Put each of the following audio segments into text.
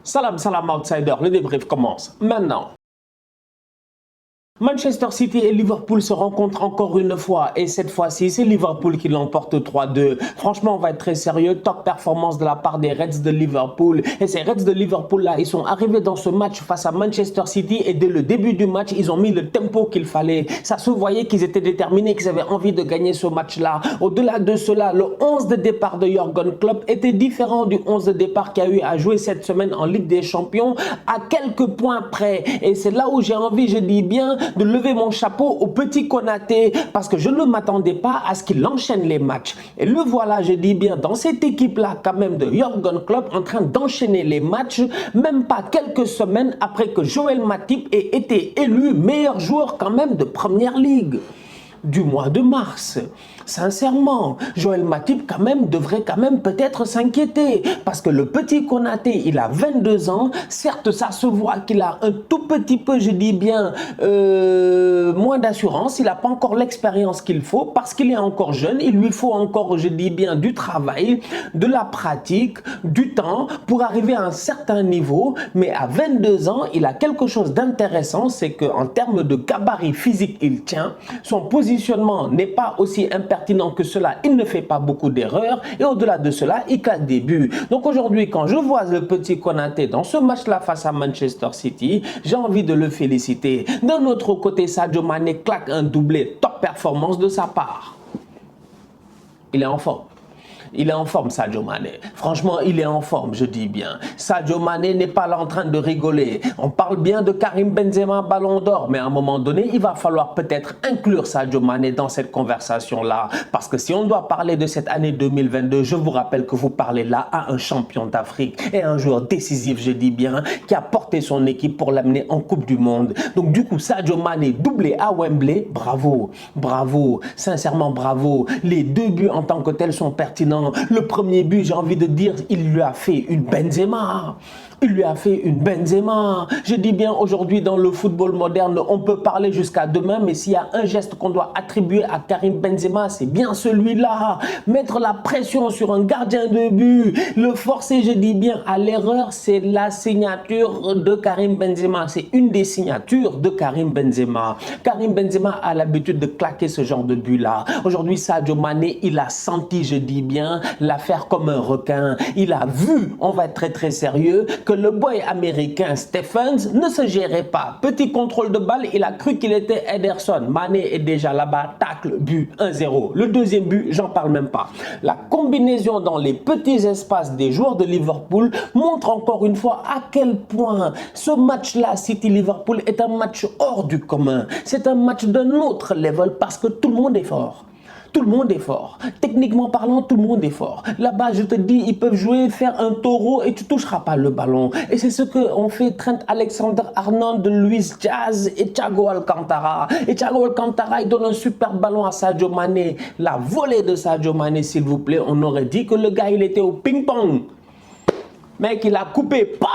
Salam, salam outsider, le débrief commence maintenant. Manchester City et Liverpool se rencontrent encore une fois et cette fois-ci, c'est Liverpool qui l'emporte 3-2. Franchement, on va être très sérieux. Top performance de la part des Reds de Liverpool. Et ces Reds de Liverpool-là, ils sont arrivés dans ce match face à Manchester City et dès le début du match, ils ont mis le tempo qu'il fallait. Ça se voyait qu'ils étaient déterminés, qu'ils avaient envie de gagner ce match-là. Au-delà de cela, le 11 de départ de Jürgen Klopp était différent du 11 de départ qu'il y a eu à jouer cette semaine en Ligue des Champions à quelques points près. Et c'est là où j'ai envie, je dis bien, de lever mon chapeau au petit Konaté parce que je ne m'attendais pas à ce qu'il enchaîne les matchs. Et le voilà, je dis bien, dans cette équipe-là quand même de Jürgen Klopp en train d'enchaîner les matchs, même pas quelques semaines après que Joël Matip ait été élu meilleur joueur quand même de Première Ligue du mois de mars. Sincèrement, Joël Matip quand même devrait quand même peut-être s'inquiéter parce que le petit Konaté, il a 22 ans. Certes, ça se voit qu'il a un tout petit peu, je dis bien, moins d'assurance. Il n'a pas encore l'expérience qu'il faut parce qu'il est encore jeune. Il lui faut encore, je dis bien, du travail, de la pratique, du temps pour arriver à un certain niveau. Mais à 22 ans, il a quelque chose d'intéressant, c'est qu'en termes de gabarit physique, il tient. Son positionnement n'est pas aussi impertinent que cela, il ne fait pas beaucoup d'erreurs et au-delà de cela, il claque des buts. Donc aujourd'hui, quand je vois le petit Konaté dans ce match-là face à Manchester City, j'ai envie de le féliciter. D'un autre côté, Sadio Mané claque un doublé, top performance de sa part. Il est en forme. Il est en forme, Sadio Mané. Franchement, il est en forme, je dis bien. Sadio Mané n'est pas là en train de rigoler. On parle bien de Karim Benzema, Ballon d'Or, mais à un moment donné, il va falloir peut-être inclure Sadio Mané dans cette conversation-là. Parce que si on doit parler de cette année 2022, je vous rappelle que vous parlez là à un champion d'Afrique et un joueur décisif, je dis bien, qui a porté son équipe pour l'amener en Coupe du Monde. Donc du coup, Sadio Mané doublé à Wembley, bravo, bravo, sincèrement bravo. Les deux buts en tant que tels sont pertinents. Le premier but, j'ai envie de dire, il lui a fait une Benzema. Il lui a fait une Benzema. Je dis bien, aujourd'hui, dans le football moderne, on peut parler jusqu'à demain, mais s'il y a un geste qu'on doit attribuer à Karim Benzema, c'est bien celui-là. Mettre la pression sur un gardien de but, le forcer, je dis bien, à l'erreur, c'est la signature de Karim Benzema. C'est une des signatures de Karim Benzema. Karim Benzema a l'habitude de claquer ce genre de but-là. Aujourd'hui, Sadio Mané, il a senti, je dis bien, l'affaire comme un requin. Il a vu, on va être très très sérieux, que le boy américain Stephens ne se gérait pas. Petit contrôle de balle, il a cru qu'il était Ederson. Mané est déjà là-bas, tacle, but, 1-0. Le deuxième but, j'en parle même pas. La combinaison dans les petits espaces des joueurs de Liverpool montre encore une fois à quel point ce match-là, City-Liverpool, est un match hors du commun. C'est un match d'un autre level parce que tout le monde est fort. Tout le monde est fort. Techniquement parlant, tout le monde est fort. Là-bas, je te dis, ils peuvent jouer, faire un taureau et tu ne toucheras pas le ballon. Et c'est ce qu'ont fait Trent Alexander-Arnold, Luis Diaz et Thiago Alcantara. Et Thiago Alcantara, il donne un super ballon à Sadio Mané. La volée de Sadio Mané, s'il vous plaît, on aurait dit que le gars, il était au ping-pong. Mec, il a coupé, pas.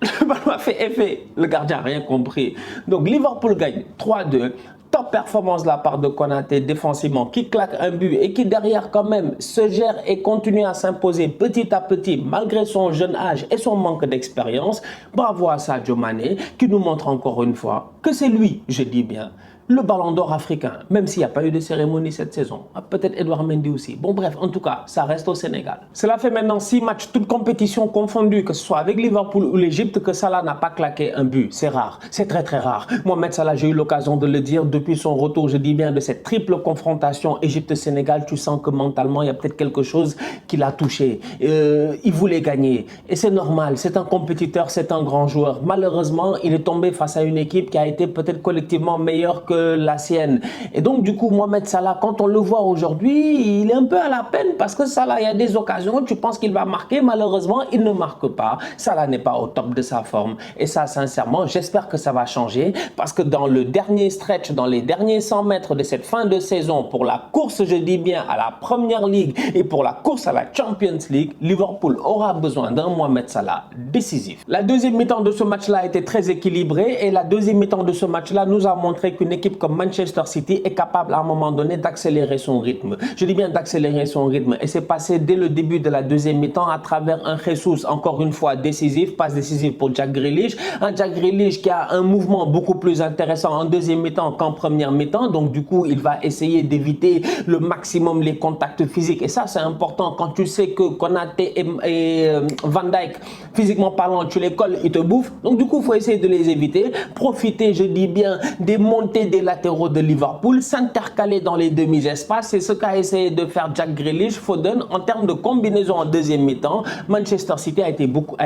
Le ballon a fait effet. Le gardien n'a rien compris. Donc, Liverpool gagne 3-2. Top performance de la part de Konaté défensivement qui claque un but et qui derrière quand même se gère et continue à s'imposer petit à petit malgré son jeune âge et son manque d'expérience. Bravo à Sadio Mané qui nous montre encore une fois que c'est lui, je dis bien, le ballon d'or africain, même s'il n'y a pas eu de cérémonie cette saison. Peut-être Edouard Mendy aussi. Bon bref, en tout cas, ça reste au Sénégal. Cela fait maintenant 6 matchs, toutes compétitions confondues, que ce soit avec Liverpool ou l'Égypte, que Salah n'a pas claqué un but. C'est rare, c'est très très rare. Mohamed Salah, j'ai eu l'occasion de le dire, depuis son retour, je dis bien, de cette triple confrontation Égypte-Sénégal, tu sens que mentalement, il y a peut-être quelque chose qui l'a touché. Il voulait gagner. Et c'est normal, c'est un compétiteur, c'est un grand joueur. Malheureusement, il est tombé face à une équipe qui a été peut-être collectivement meilleure que la sienne. Et donc, du coup, Mohamed Salah, quand on le voit aujourd'hui, il est un peu à la peine parce que Salah, il y a des occasions, tu penses qu'il va marquer, malheureusement, il ne marque pas. Salah n'est pas au top de sa forme. Et ça, sincèrement, j'espère que ça va changer parce que dans le dernier stretch, dans les derniers 100 mètres de cette fin de saison pour la course, je dis bien, à la Première Ligue et pour la course à la Champions League, Liverpool aura besoin d'un Mohamed Salah décisif. La deuxième mi-temps de ce match-là a été très équilibrée et la deuxième mi-temps de ce match-là nous a montré qu'une équipe comme Manchester City est capable à un moment donné d'accélérer son rythme. Je dis bien d'accélérer son rythme et c'est passé dès le début de la deuxième mi-temps à travers un Jesus encore une fois décisif, passe décisive pour Jack Grealish, un Jack Grealish qui a un mouvement beaucoup plus intéressant en deuxième mi-temps qu'en première mi-temps, donc du coup il va essayer d'éviter le maximum les contacts physiques et ça c'est important quand tu sais que Konaté et Van Dijk physiquement parlant tu les colles, ils te bouffent, donc du coup il faut essayer de les éviter, profiter je dis bien des montées des latéraux de Liverpool, s'intercaler dans les demi-espaces, c'est ce qu'a essayé de faire Jack Grealish. Foden en termes de combinaison en deuxième mi-temps, Manchester City a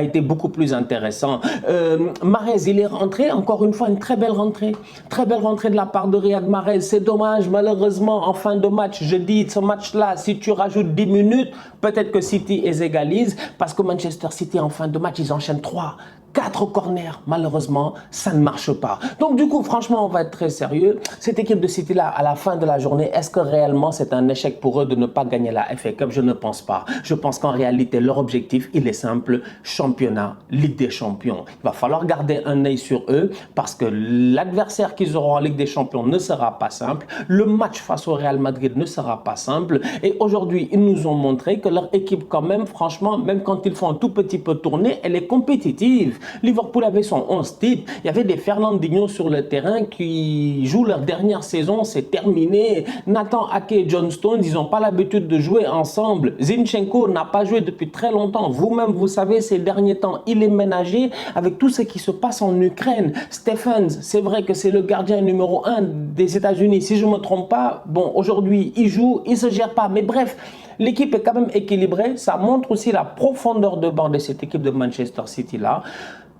été beaucoup plus intéressant. Mahrez il est rentré, encore une fois une très belle rentrée de la part de Riyad Mahrez. C'est dommage malheureusement en fin de match, je dis ce match-là, si tu rajoutes 10 minutes, peut-être que City les égalise parce que Manchester City en fin de match ils enchaînent 4 corners, malheureusement, ça ne marche pas. Donc du coup, franchement, on va être très sérieux. Cette équipe de City-là, à la fin de la journée, est-ce que réellement c'est un échec pour eux de ne pas gagner la FA Cup? Je ne pense pas. Je pense qu'en réalité, leur objectif, il est simple, championnat, Ligue des Champions. Il va falloir garder un œil sur eux parce que l'adversaire qu'ils auront en Ligue des Champions ne sera pas simple. Le match face au Real Madrid ne sera pas simple. Et aujourd'hui, ils nous ont montré que leur équipe, quand même, franchement, même quand ils font un tout petit peu tourner, elle est compétitive. Liverpool avait son 11 type, il y avait des Fernandinho sur le terrain qui jouent leur dernière saison, c'est terminé. Nathan Ake et John Stones, ils n'ont pas l'habitude de jouer ensemble. Zinchenko n'a pas joué depuis très longtemps. Vous-même, vous savez, ces derniers temps, il est ménagé avec tout ce qui se passe en Ukraine. Stephens, c'est vrai que c'est le gardien numéro 1 des États-Unis. Si je ne me trompe pas, bon, aujourd'hui, il joue, il ne se gère pas. Mais bref, l'équipe est quand même équilibrée. Ça montre aussi la profondeur de banc de cette équipe de Manchester City-là.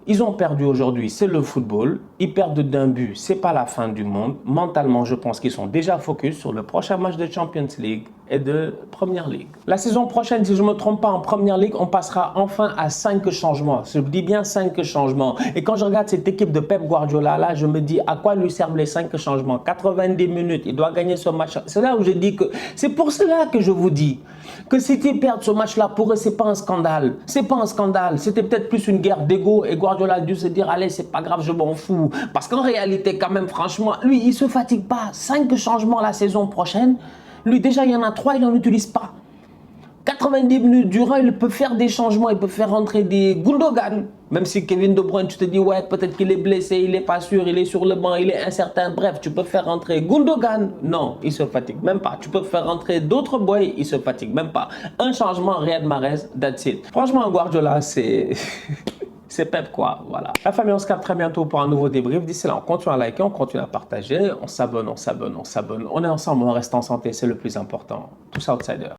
Ils ont perdu aujourd'hui, c'est le football. Ils perdent d'un but, c'est pas la fin du monde. Mentalement, je pense qu'ils sont déjà focus sur le prochain match de Champions League et de Première Ligue. La saison prochaine, si je ne me trompe pas, en Première Ligue, on passera enfin à 5 changements. Je dis bien 5 changements. Et quand je regarde cette équipe de Pep Guardiola, là, je me dis à quoi lui servent les 5 changements? 90 minutes, il doit gagner ce match. C'est là où je dis que c'est pour cela que je vous dis que City perd ce match-là, pour eux, c'est pas un scandale. C'est pas un scandale. C'était peut-être plus une guerre d'ego et Guardiola a dû se dire, allez, c'est pas grave, je m'en fous. Parce qu'en réalité, quand même, franchement, lui, il se fatigue pas. 5 changements la saison prochaine. Lui, déjà, il y en a 3, il n'en utilise pas. 90 minutes durant, il peut faire des changements, il peut faire rentrer des Gundogan. Même si Kevin De Bruyne, tu te dis, ouais, peut-être qu'il est blessé, il n'est pas sûr, il est sur le banc, il est incertain. Bref, tu peux faire rentrer Gundogan. Non, il se fatigue même pas. Tu peux faire rentrer d'autres boys, il se fatigue même pas. Un changement, Riyad Mahrez, that's it. Franchement, Guardiola, c'est... c'est Pep quoi, voilà. La famille, on se capte très bientôt pour un nouveau débrief. D'ici là, on continue à liker, on continue à partager, on s'abonne. On est ensemble, on reste en santé, c'est le plus important. Tous outsiders.